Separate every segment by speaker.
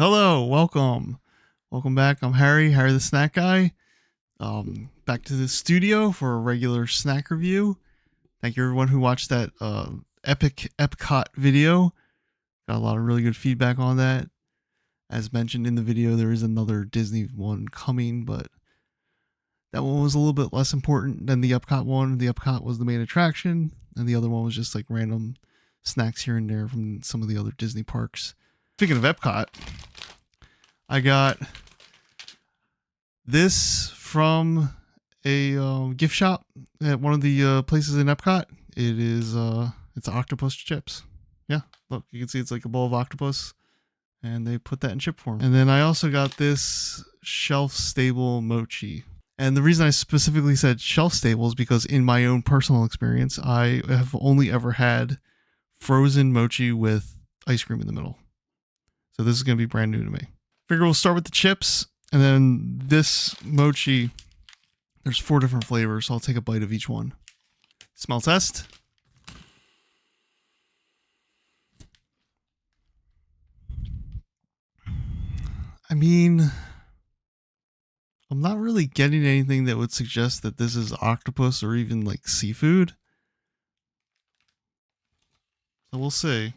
Speaker 1: Hello, welcome back. I'm Harry the Snack Guy. Back to the studio for a regular snack review. Thank you everyone who watched that Epcot video. Got a lot of really good feedback on that. As mentioned in the video, there is another Disney one coming, but that one was a little bit less important than the Epcot one. The Epcot was the main attraction, and the other one was just like random snacks here and there from some of the other Disney parks. Speaking of Epcot, I got this from a gift shop at one of the places in Epcot. It's Octopus chips. Yeah, look, you can see it's like a bowl of octopus, and they put that in chip form. And then I also got this shelf-stable mochi. And the reason I specifically said shelf-stable is because in my own personal experience, I have only ever had frozen mochi with ice cream in the middle. So this is going to be brand new to me. Figure we'll start with the chips, and then this mochi, there's 4 different flavors, so I'll take a bite of each one. Smell test. I mean, I'm not really getting anything that would suggest that this is octopus or even like seafood. So we'll see.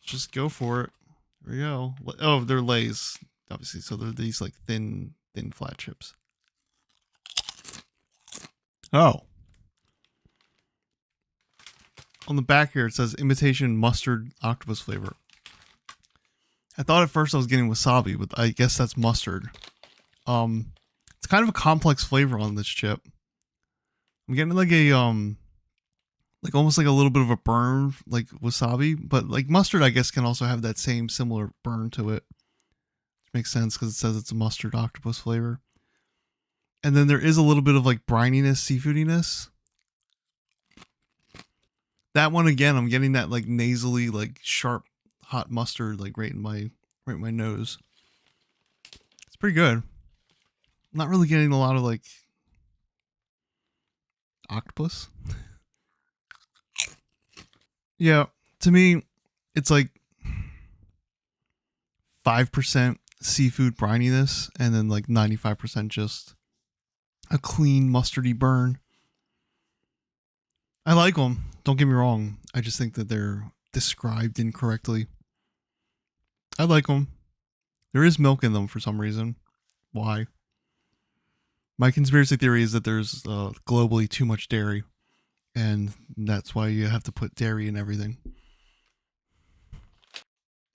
Speaker 1: Just go for it. There we go. Oh, they're Lay's, obviously. So they're these like thin flat chips. Oh. On the back here, it says imitation mustard octopus flavor. I thought at first I was getting wasabi, but I guess that's mustard. It's kind of a complex flavor on this chip. I'm getting like a like almost like a little bit of a burn, like wasabi, but like mustard, I guess, can also have that same similar burn to it. Which makes sense because it says it's a mustard octopus flavor. And then there is a little bit of like brininess, seafoodiness. That one again, I'm getting that like nasally, like sharp, hot mustard, like right in my nose. It's pretty good. I'm not really getting a lot of like octopus. Yeah, to me, it's like 5% seafood brininess and then like 95% just a clean mustardy burn. I like them. Don't get me wrong. I just think that they're described incorrectly. I like them. There is milk in them for some reason. Why? My conspiracy theory is that there's globally too much dairy, and that's why you have to put dairy in everything.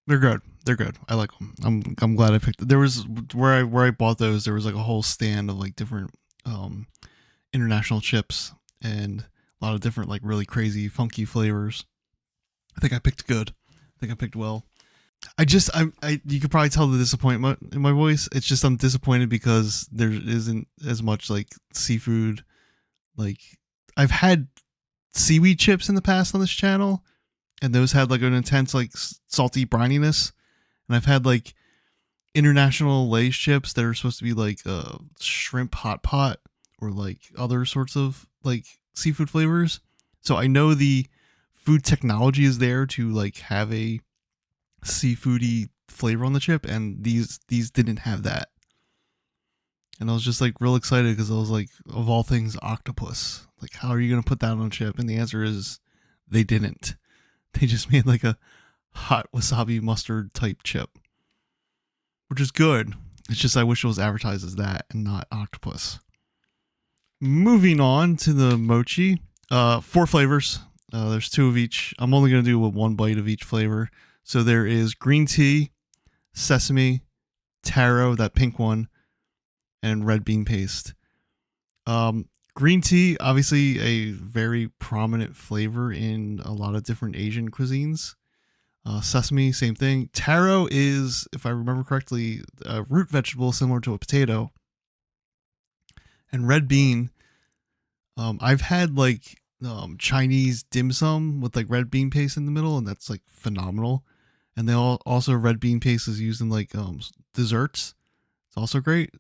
Speaker 1: They're good. They're good. I like them. I'm glad I picked it. There was where I bought those. There was like a whole stand of like different international chips and a lot of different like really crazy funky flavors. I think I picked good. I think I picked well. You could probably tell the disappointment in my voice. It's just I'm disappointed because there isn't as much like seafood. Like I've had seaweed chips in the past on this channel, and those had like an intense like salty brininess. And I've had like international Lay's chips that are supposed to be like shrimp hot pot or like other sorts of like seafood flavors. So I know the food technology is there to like have a seafoody flavor on the chip, and these didn't have that. And I was just like real excited because I was like, of all things, octopus. Like, how are you going to put that on a chip? And the answer is they didn't. They just made like a hot wasabi mustard type chip, which is good. It's just I wish it was advertised as that and not octopus. Moving on to the mochi. 4 flavors. There's 2 of each. I'm only going to do 1 bite of each flavor. So there is green tea, sesame, taro, that pink one, and red bean paste. Green tea, obviously a very prominent flavor in a lot of different Asian cuisines. Sesame, same thing. Taro is, if I remember correctly, a root vegetable similar to a potato. And red bean, I've had like Chinese dim sum with like red bean paste in the middle, and that's like phenomenal. And they also red bean paste is used in like desserts. It's also great.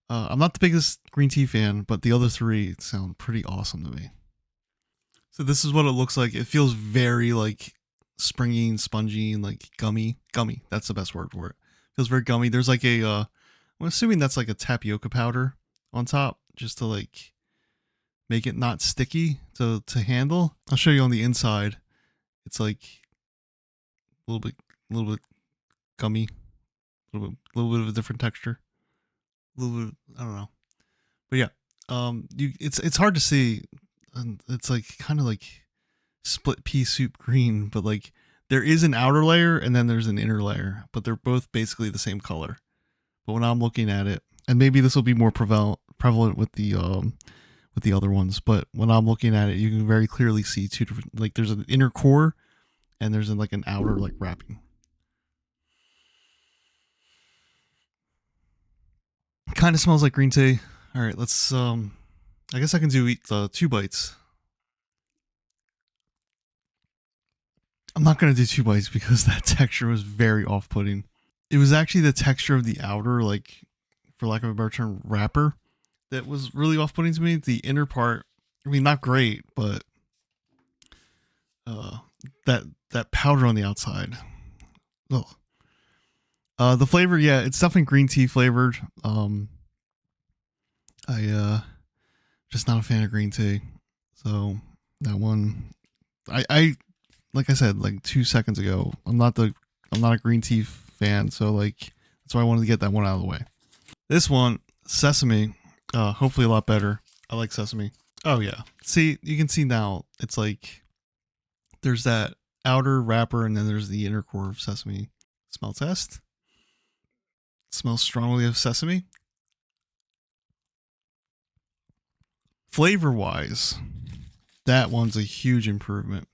Speaker 1: I'm not the biggest green tea fan, but the other 3 sound pretty awesome to me. So this is what it looks like. It feels very like springy and spongy and like gummy. Gummy, that's the best word for it. Feels very gummy. There's like a I'm assuming that's like a tapioca powder on top just to like make it not sticky to handle. I'll show you on the inside. It's like a little bit gummy, a little bit of a different texture. A little bit, I don't know. But yeah, it's hard to see, and it's like kind of like split pea soup green, but like there is an outer layer and then there's an inner layer, but they're both basically the same color. But when I'm looking at it, and maybe this will be more prevalent with the other ones, but when I'm looking at it, you can very clearly see two different, like there's an inner core and there's like an outer like wrapping. Kind of smells like green tea. All right, let's I guess I can eat 2 bites. I'm not going to do 2 bites because that texture was very off-putting. It was actually the texture of the outer, like, for lack of a better term, wrapper that was really off-putting to me. The inner part, I mean, not great, but that powder on the outside. Ugh. The flavor, yeah, it's definitely green tea flavored. I just not a fan of green tea. So that one, I like I said like 2 seconds ago, I'm not a green tea fan, so like that's why I wanted to get that one out of the way. This one, sesame, hopefully a lot better. I like sesame. Oh yeah, see, you can see now it's like there's that outer wrapper and then there's the inner core of sesame. Smell test. Smells strongly of sesame. Flavor wise, that one's a huge improvement.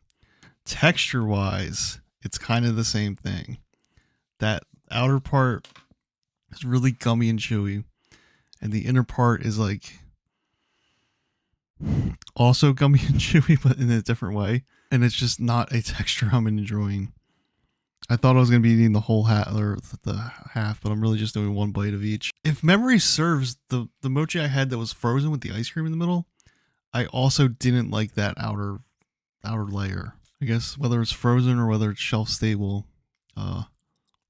Speaker 1: Texture wise, it's kind of the same thing. That outer part is really gummy and chewy, and the inner part is like also gummy and chewy, but in a different way. And it's just not a texture I'm enjoying. I thought I was going to be eating the whole half, or the half, but I'm really just doing 1 bite of each. If memory serves, the mochi I had that was frozen with the ice cream in the middle, I also didn't like that outer layer. I guess whether it's frozen or whether it's shelf stable,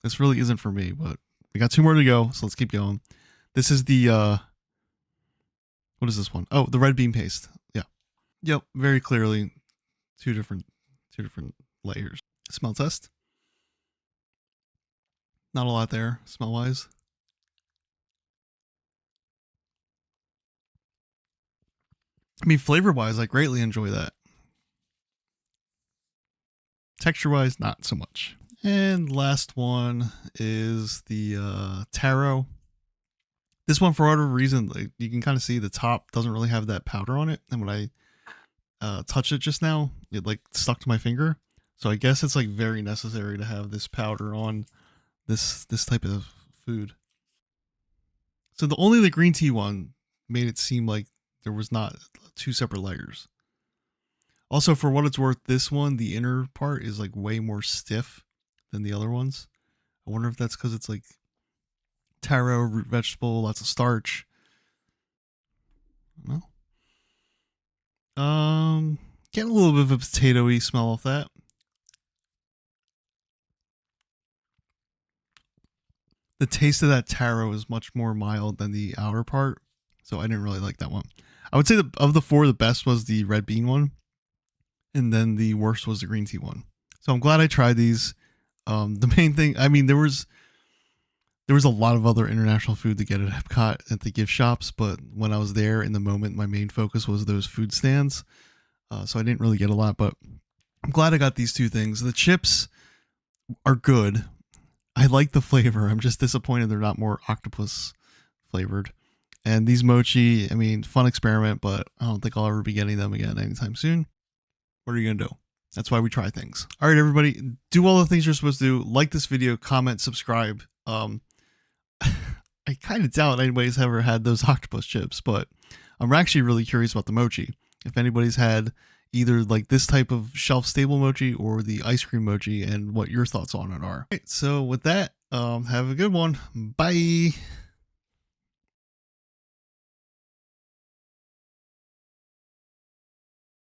Speaker 1: this really isn't for me, but we got 2 more to go, so let's keep going. This is the, what is this one? Oh, the red bean paste. Yeah. Yep, very clearly two different layers. Smell test. Not a lot there, smell-wise. I mean, flavor-wise, I greatly enjoy that. Texture-wise, not so much. And last one is the taro. This one, for whatever reason, like, you can kind of see the top doesn't really have that powder on it. And when I touched it just now, it like stuck to my finger. So I guess it's like very necessary to have this powder on this type of food. So the green tea one made it seem like there was not 2 separate layers. Also, for what it's worth, this one, the inner part is like way more stiff than the other ones. I wonder if that's because it's like taro, root vegetable, lots of starch. Well, getting a little bit of a potato-y smell off that. The taste of that taro is much more mild than the outer part, so I didn't really like that one. I would say of the 4, the best was the red bean one, and then the worst was the green tea one. So I'm glad I tried these. The main thing, I mean, there was a lot of other international food to get at Epcot at the gift shops, but when I was there in the moment, my main focus was those food stands, so I didn't really get a lot, but I'm glad I got these 2 things. The chips are good. I like the flavor. I'm just disappointed they're not more octopus flavored. And these mochi, I mean, fun experiment, but I don't think I'll ever be getting them again anytime soon. What are you going to do? That's why we try things. All right, everybody, do all the things you're supposed to do. Like this video, comment, subscribe. I kind of doubt anybody's ever had those octopus chips, but I'm actually really curious about the mochi. If anybody's had either like this type of shelf stable mochi or the ice cream mochi and what your thoughts on it are. All right, so with that, have a good one. Bye.